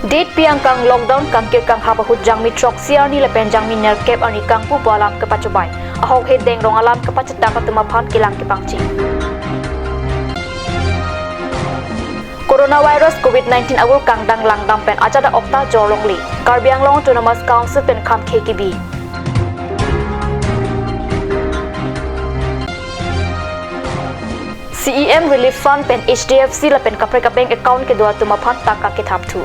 Date piang kang lockdown kang kir kang habahut jangmi trok siar ni lepen jangmi nerkep ani kang pu alam ke pacubai. Ahok he deng rong alam ke paceta ka tumaphan kilang ke pangci. Coronavirus COVID-19 agul kang dang lang dampen ajada okta jorlong li. Karbi Anglong Autonomous Council pen kham KKB. CEM Relief Fund pen HDFC lepen kapre ka bank account ke dua tumaphan taka ke thap thu.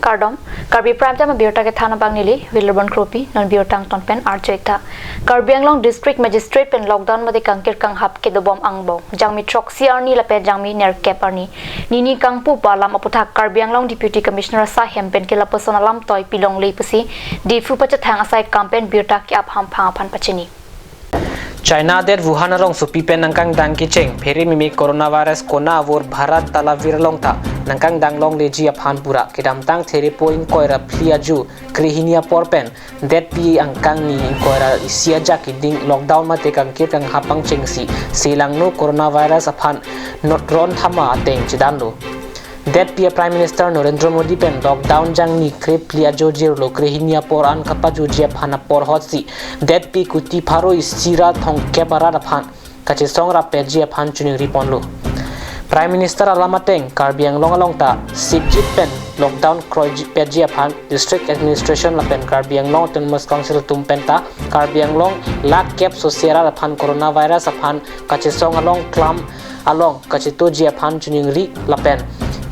Kardom, Karbi Prime Time Biota ke Thana Bang Nili, Wilburn Kropi, non Biotang Ton Pen Arjoita. Karbi Anglong District Magistrate pen lockdown made kangkir kang hap ke dobom angbo. Jangmi trok siar ni lape jangmi ner keparni. Nini kang pu palam aputhak Karbi Anglong Deputy Commissioner Sahem pen ke la personalam toy pilong lei pasi. Di fu pachathang asai campaign Biota ke ap ham phangapan pachini. China der Wuhan rong supi pen nangkang dang ki cheng pheri mimi coronavirus kona avor Bharat tala virlong ta nangkang dang long leji aphan pura kedam tang theri poin koira phliaju krihinia porpen det pi angkang ni koira isia ja ki ding lockdown ma te kang ki kang hapang cheng si silang no coronavirus aphan not ron thama ateng chidan lo Det Pia Prime Minister Narendra Modi pen lockdown jang ni krep lia jojir lo krehinia por an kapa jojia phana por hotsi Det pi kuti pharo isira thong kepara phan kache songra pejia phan chuni ripon lo Prime Minister alamateng Karbi Anglong along ta sipjit pen lockdown kroji pejia phan District Administration la pen Karbi Anglong Autonomous Council tum pen ta Karbi Anglong lak kep sosiera phan coronavirus phan kache song along clam along kache to jia phan chuni ri la pen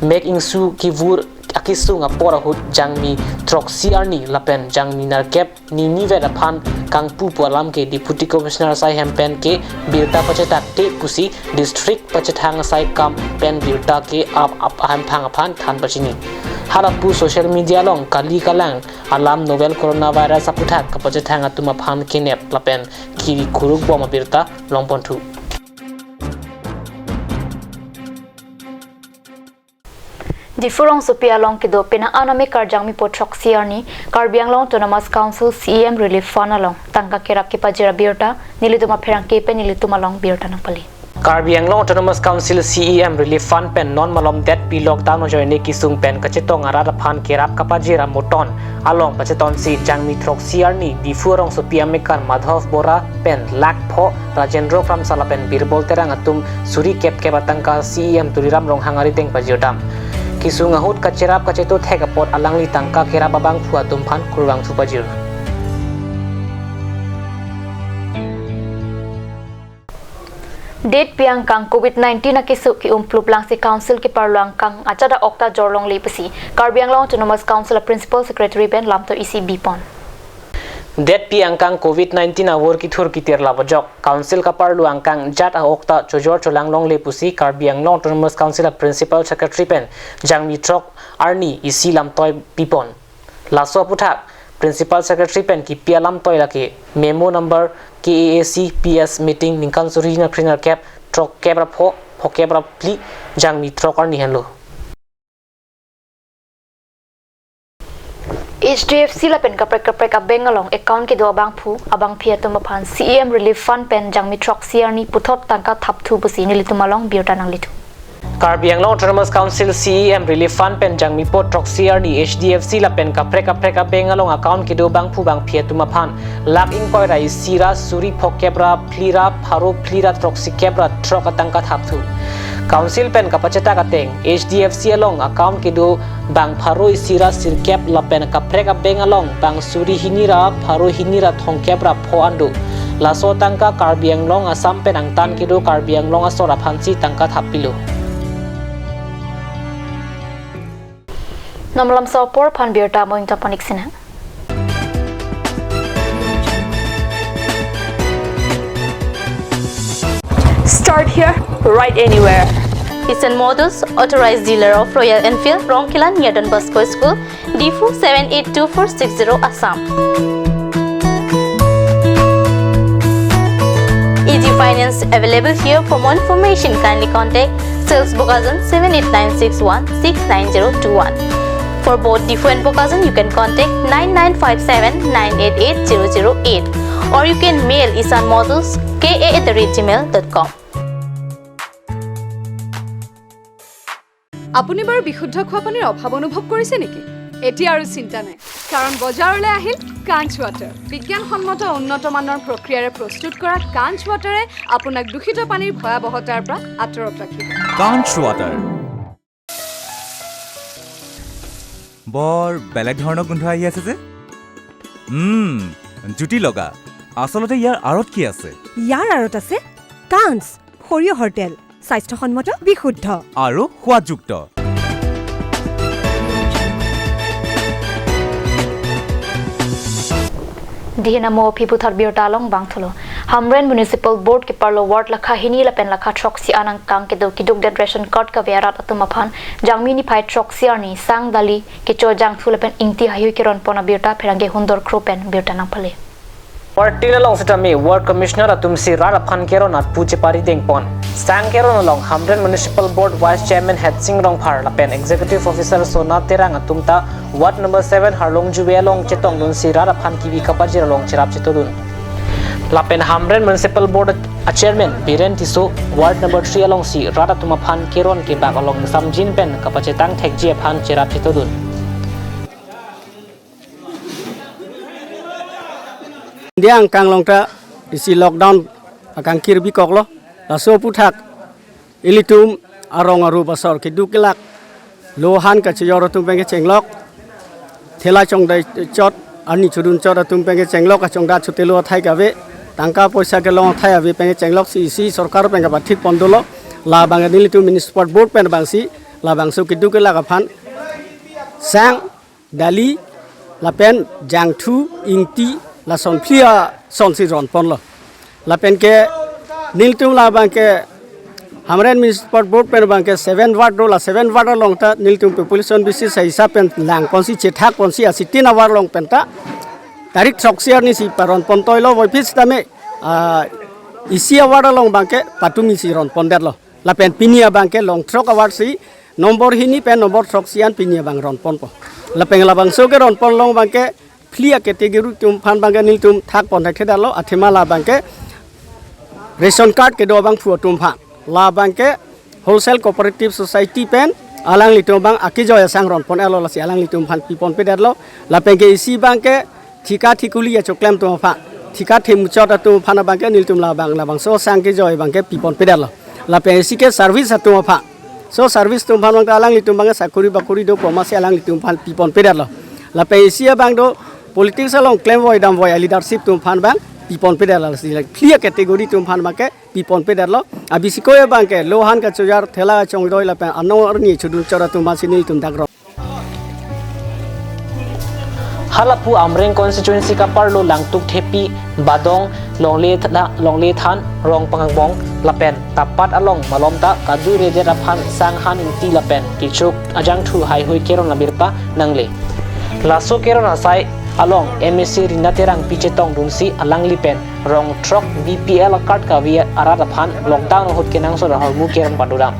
making su kivur akisu ngapora hut jangmi trok siarni lapen jangmi narkep ni vera phan kangpu pualam ke deputy commissioner sai hempen ke birta pacheta te pusi district pachethang sai kam pen birta ke ap ham phang phan than pachini harapu social media long kali kalang alam novel coronavirus aputhak kapachethang atuma phan kinep lapen kiri khuruk boma birta longponthu Di furong supia long kido pina aname karjangmi potrok siarni Karbi Anglong Autonomous Council CEM Relief Fund along tangka kerap ki pajira biota nilituma pherang ke pe nilituma long biota nang pali Karbi Anglong Autonomous Council CEM Relief Fund pen non malom det pi lockdown joine kisung pen kachetong arada phan kerap kapajira moton along pacheton si jangmi trok siarni di furong supia mekar Madhav Bora pen lak pho Rajendro from salapen birbol terang atum suri kep ke batangka CEM turiram rong hangari teng pajodam Kisung ahut kacerap kaceto thek apot alang li tangka kera babang phua tumphan kurwang thupajir Date piang kang COVID-19 na kisu ki umplup lang si council ki parluang kang achada okta jorlong lepasi Karbi Anglong Autonomous Council Principal Secretary Ben lamto ECB pon Det pi angkang COVID-19 awor ki thur ki terla bajok council ka parlu angkang jat a okta chojor cholang long le pusi Karbi Anglong Autonomous Council Principal Secretary pen jangmi trok arni isi lam toy pipon laso puthak Principal Secretary pen ki pialam toy lake memo number KAAC PS meeting ningkan suri na trainer cap trok kebra pho kebra pli jangmi trok arni henlo HDFC la pen kapre abeng along account ke do abang phu abang phia tumaphan CEM Relief Fund pen jangmi trok siarni puthot tangka thap thu busi nilitumalong biota nang litu Karbi Anglong Autonomous Council CEM Relief Fund pen jangmi pot trok siarni HDFC la pen kapre abeng along account ke do bang phu bang phia tumaphan lak in koi rai sira suri pho kebra phlira pharo phlira trok si kebra trok atangka thap thu Council pen kapacheta kateng HDFC along account ke do bang pharo isira sirkep lapen kapre beng along bang suri hinira pharo hinira thongkepra pho ando laso tangka Karbi Anglong Assam pen angtan ke do Karbi Anglong asora phansi tangka thapilo Namlam sopor phan biota moing taponik sina Start here, right anywhere. Eastern Motors, authorized dealer of Royal Enfield, Rongkila near Don Bosco School, D4 782460 Assam. Easy finance available here. For more information, kindly contact Sales Bokazan 7896169021. For both D4 and Bokazan, you can contact 9957 988 008 or you can mail Isan Motors ka@gmail.com. আপুনি বাৰু বিশুদ্ধ খোৱা পানীৰ অভাৱ অনুভৱ কৰিছে নেকি? এতিয়া আৰু চিন্তা নাই, কাৰণ বজাৰলৈ আহিল কাঞ্চ ৱাটাৰ। বিজ্ঞানসন্মত উন্নত মানৰ প্ৰক্ৰিয়াৰে প্ৰস্তুত কৰা কাঞ্চ ৱাটাৰে আপোনাক দূষিত পানীৰ ভয়াৱহতাৰ পৰা আঁতৰত ৰাখিব। কাঞ্চ ৱাটাৰ বৰ বেলেগ ধৰণৰ গোন্ধ আহি আছে যে। জুতি লগা। আচলতে ইয়াৰ আঁৰত কি আছে? ইয়াৰ আঁৰত আছে কাঞ্চ সৰিয়হৰ তেল, স্বাস্থ্যসন্মত, বিশুদ্ধ আৰু সোৱাদযুক্ত। Dihina mo piputhar biortalong bangtholo. Hamren Municipal Board ki parlo ward lakha hini lapen lakha troxi anang kang ke do kiduk det ration card ka verat atumaphan jangmini phai troxi arni sang dali ki cho jang thulapen ingti hayu kiron pona biota pherange hundor kropen biota nang phale. Party along sitami Ward Commissioner atum si rara phan keron at puche pari dengpon. Sang keron along Hamren Municipal Board Vice Chairman Het Sing Rong Phar lapen Executive Officer Sona Terang atumta Ward number 7 Harlong Juwe along chetong dun si rara phan kiwi kapajir along chirap chetodun. Lapen Hamren Municipal Board Chairman Biren Tiso Ward number 3 along si rara tuma phan keron ke bak along samjin pen kapachetang thekji phan chirap chetodun. Dia angkang longta isi lockdown akang Karbi koklo laso puthak ilitum arong aru basor kidukilak lohan ka chiyoro tumpenge chenglok thela chongdai chot ani chudun chot tumpenge chenglok ka chongda chutelo thai gabe tangka poisa ke long thai abe penge chenglok si sarkar penge bathik pondolo la bang ilitum municipal board pen bangsi la bangso kidukilak aphan sang dali lapen jangthu ingti la son plia son si ron pon lo la pen ke niltum la bang ke Hamren Municipal Board pen bang ke 7 ward ro la 7 ward long ta niltum population bisi sa isa pen lang kon si chethak kon si asi 3 hour long pen ta tarik soksiar ni si paron pon toilo voi pis tame isi award long bang ke patumi si ron pon der lo la pen pinia bang ke long trok award si nomor hini pen nomor soksian pinia bang ron pon po la pen la bang so ke ron pon long bang ke Flia kategori tum pan bangga nil tum thak pon thak thedalo athema la bangke ration card ke do bang phu tum pha la bangke wholesale cooperative society pen alang litum bang akijo sang ron pon alo la si alang litum phan pi pon pe darlo la pengke isi bangke thika thikuli ya choklem tum pha thika them chot tum phana bangke nil tum la bang so sang ke joy bangke pi pon pe darlo la pe isi ke service tum pha so service tum phan bang alang litum bang sakuri bakuri do poma se alang litum phan pi pon pe darlo la pe isi bang do Politics along claim void dam void leadership tum phan bang pipon pedal clear category tum phan bang ke pipon pedal lo abisiko e bang ke lohan ka chujar thela chong doi la pa ano arni chudun chora tum masini tum dagro Halapu Amreng constituency ka parlo langtuk thepi badong longle than rong pangangbong lapen tapat along malomta kadu reje raphan sanghan inti lapen kichuk ajang thu hai hoi keron labirpa nangle laso keron asai along MSC Rinaterang Pichetong Dunsi alang lipen rong truck BPL card ka via aradapan lockdown hot kenang so harmu keran paduram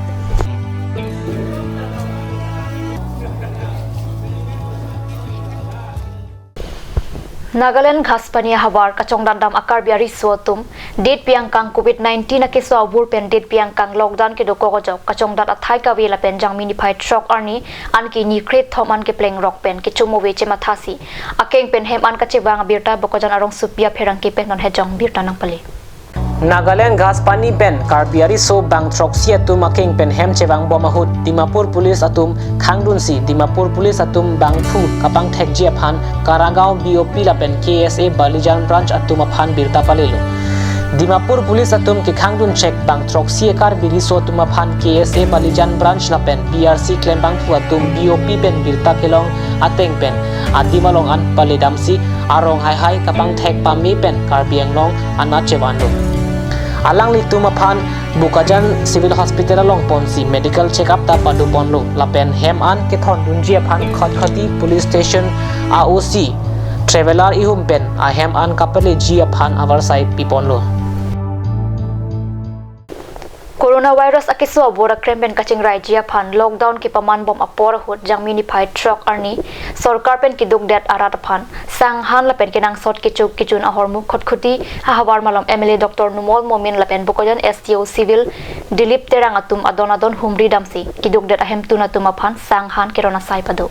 Nagaland Ghaspania Hawar kachongdan dam akar biari suatum date piangkang COVID-19 na keso abur pen date piangkang lockdown ke doko gojok kachongdan athai ka vela pen jangmini phai truck arni anki ni kret thoman ke pleng rock pen ke chumo weche mathasi akeng pen hem an ka chewang birta bokojan arong supia pherang ke pen non hejong birta nang pale Nagaland Ghaspani pen Karbiari so bang troxi atum akeng pen hem chewang bomahut Dimapur Police atum khangdun si Dimapur Police atum bang phu kapang thekji aphan Karagao BOP la pen KSA Balijan branch atum aphan birta palelo Dimapur Police atum ki khangdun check bang troxi Karbiri so atum aphan KSA Balijan branch la pen BRC claim bang phu atum BOP pen birta kelong ateng pen adimalong an paledamsi arong hai kapang thek pami pen Karbiang long anna chewando alang litum aphan bukajan civil hospital along ponsi medical check up ta padu ponlo lapen hem an ke thon dunji aphan khati police station AOC traveler ihum pen a hem an kapale ji aphan our side piponlo Coronavirus akiso bora kremben kaching rajya phan lockdown ki paman bom apor hut jang minified truck arni sarkar pen ki duk det arat phan sang han la pen kinang sot kichuk kichun ahor mu khotkhuti hawar malam MLA Dr. Numol Momin la pen bokojan STO civil Dilip terang atum adon humri damsi ki duk det ahem tuna tuma phan sang han kirona sai padu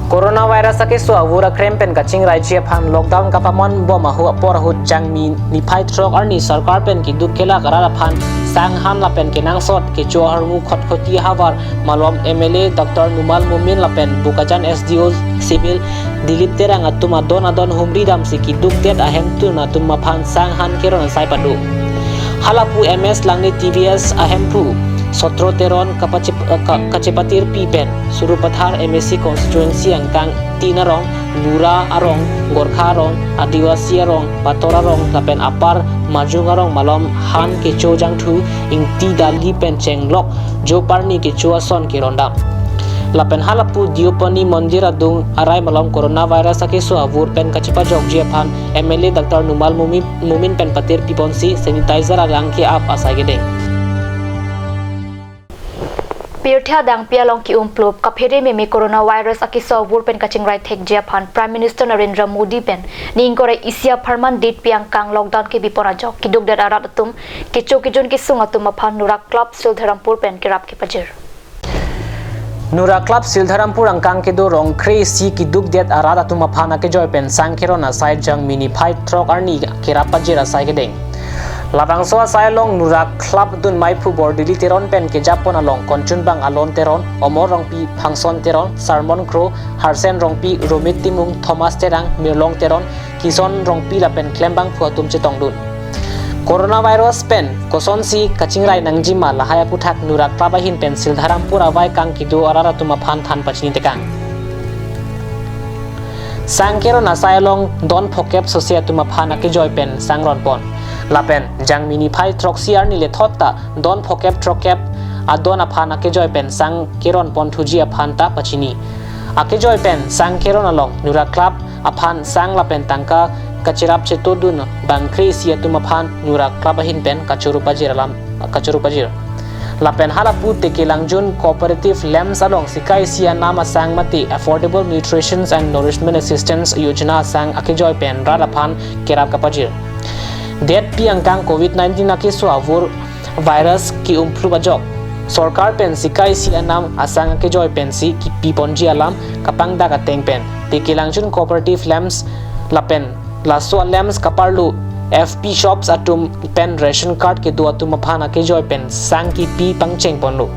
Coronavirus akiso bora kremben kaching rajya phan lockdown ka paman bom ahu apor hut jang minified truck arni sarkar pen ki duk kela karara phan sang han la pen kinang sot ke chuar mu khotkhoti hawar malom MLA Dr. Numal Mumin la pen bukajan SDO civil Dilip terang atum adon humri dam si ki duk det ahem tuna tuma phan sang han kiron sai padu halapu MS langni TVS ahem pu sotro teron kacepatir pipen suru pathar MSC constituency angkang tinarong Nura arong Gorkha arong Adiwasi arong Patora arong lapen apar majung arong malom han kecho jang thu ing ti dali pen chenglok jo parni kecho ason kirondam lapen halapu diopani mondir adung arai malom coronavirus akiso avur pen kacepa jogji phan MLA Dr. Numal Mumin pen patir piponsi sanitizer arang ki ap asai gedeng Pirthia dang pialong ki umplop kaphere meme coronavirus akiso vur pen kaching right thek Japan Prime Minister Narendra Modi pen ningkore isia pharman dit piang kang lockdown ke bipora jok ki duk dat arat atum kichu kijun ki sunga tuma phan Nura Club Sildharampur pen kirap ke pajir Nura Club Sildharampur angkang ke do rong crazy ki duk det arat atuma phana ke joy pen sangkirona side jang mini fight truck arni kirap pajir asai gedeng Labang soa saya long Nura Club dun mai pu bordili teron pen ke Japon along konchun bang alon teron omor rong pi phangson teron Sarmon Crow Harsen rong pi Romit Timung Thomas terang Mirlong teron Kison rong pi la pen klembang pu atum chetong dun Coronavirus pen koson si kachingrai nangjima lahaya puthak Nura Club hin pen Sildharampur awai kang kido arara tuma phan than pachni tekang Sangkero na sayalong don phokep sosia tuma phana ke joy pen sangron pon lapen jang mini phai troxiar ni le thotta don phokep trokep adon aphana ke joy pen sang keron pon thuji aphanta pachini ake joy pen sang keron along Nura Club aphan sang lapen tangka kachirap chetodun bangkri sia tuma phan Nura Club hin pen kachuru pajir lapen halapu tekelangjun cooperative lamps along sikai sia nama sang mati affordable nutrition and nourishment assistance yojana sang ake joy pen radaphan kerap kapajir det pi angkang COVID-19 akiso avur virus ki umplu bajok sarkar pen sikai si anam asang ke joy pen si ki piponji alam kapang daga teng pen tekelangjun cooperative lamps lapen laso lamps kaparlu FP shops atum pen ration card ke do atum phana ke joy pen sang ki pi pangcheng ponlu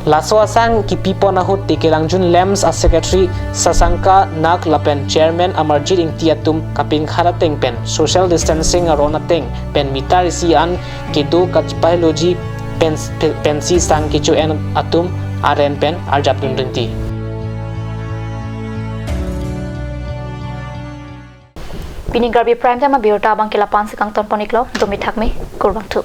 laso asang ki pi pona hut tekelangjun lamps as secretary Sasanka nak lapen chairman Amarjit ingti atum kapin khara teng pen social distancing arona teng pen mitar si an ke do kachpailogy pen si sang ki chu en atum aren pen arjapun rinti Pini Karbi Prime Time biota bang kila pan sekang ton poniklo domi thakme kurbang thu